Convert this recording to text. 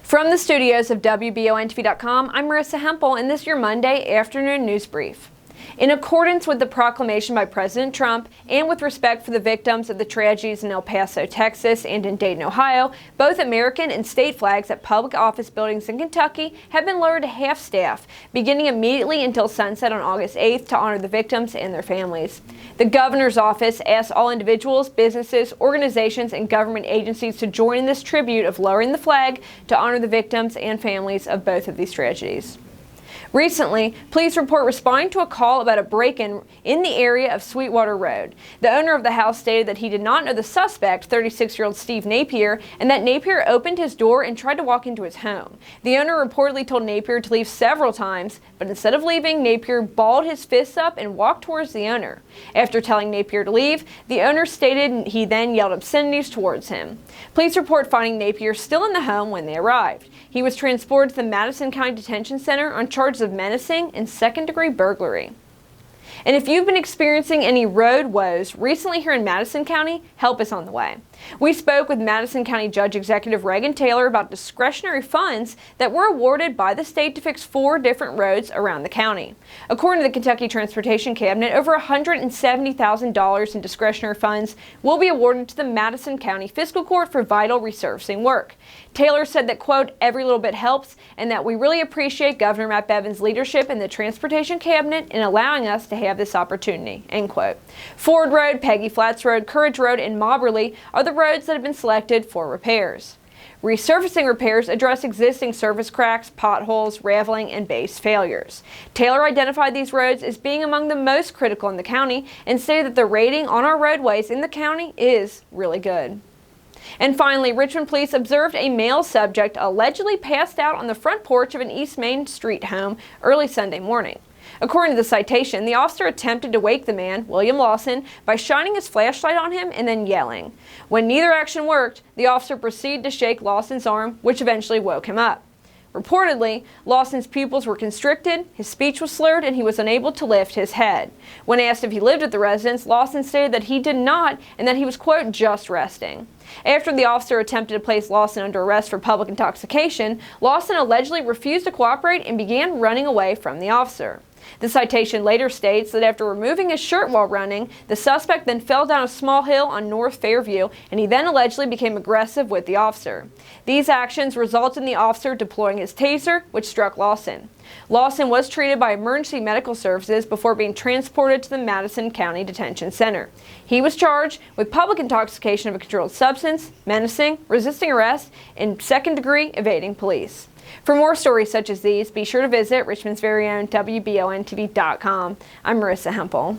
From the studios of WBONTV.com, I'm Marissa Hempel, and this is your Monday afternoon news brief. In accordance with the proclamation by President Trump and with respect for the victims of the tragedies in El Paso, Texas and in Dayton, Ohio, both American and state flags at public office buildings in Kentucky have been lowered to half-staff, beginning immediately until sunset on August 8th to honor the victims and their families. The governor's office asked all individuals, businesses, organizations, and government agencies to join in this tribute of lowering the flag to honor the victims and families of both of these tragedies. Recently, police report responding to a call about a break-in in the area of Sweetwater Road. The owner of the house stated that he did not know the suspect, 36-year-old Steve Napier, and that Napier opened his door and tried to walk into his home. The owner reportedly told Napier to leave several times, but instead of leaving, Napier balled his fists up and walked towards the owner. After telling Napier to leave, the owner stated he then yelled obscenities towards him. Police report finding Napier still in the home when they arrived. He was transported to the Madison County Detention Center on charges of menacing and second-degree burglary. And if you've been experiencing any road woes recently here in Madison County, help is on the way. We spoke with Madison County Judge Executive Reagan Taylor about discretionary funds that were awarded by the state to fix 4 different roads around the county. According to the Kentucky Transportation Cabinet, over $170,000 in discretionary funds will be awarded to the Madison County Fiscal Court for vital resurfacing work. Taylor said that, quote, every little bit helps, and that we really appreciate Governor Matt Bevin's leadership in the Transportation Cabinet in allowing us to have this opportunity, end quote. Ford Road, Peggy Flats Road, Courage Road, and Mobberly are the roads that have been selected for repairs. Resurfacing repairs address existing surface cracks, potholes, raveling, and base failures. Taylor identified these roads as being among the most critical in the county and stated that the rating on our roadways in the county is really good. And finally, Richmond police observed a male subject allegedly passed out on the front porch of an East Main Street home early Sunday morning. According to the citation, the officer attempted to wake the man, William Lawson, by shining his flashlight on him and then yelling. When neither action worked, the officer proceeded to shake Lawson's arm, which eventually woke him up. Reportedly, Lawson's pupils were constricted, his speech was slurred, and he was unable to lift his head. When asked if he lived at the residence, Lawson stated that he did not and that he was, quote, just resting. After the officer attempted to place Lawson under arrest for public intoxication, Lawson allegedly refused to cooperate and began running away from the officer. The citation later states that after removing his shirt while running, the suspect then fell down a small hill on North Fairview, and he then allegedly became aggressive with the officer. These actions resulted in the officer deploying his taser, which struck Lawson. Lawson was treated by emergency medical services before being transported to the Madison County Detention Center. He was charged with public intoxication of a controlled substance, menacing, resisting arrest, and second-degree evading police. For more stories such as these, be sure to visit Richmond's very own WBONTV.com. I'm Marissa Hempel.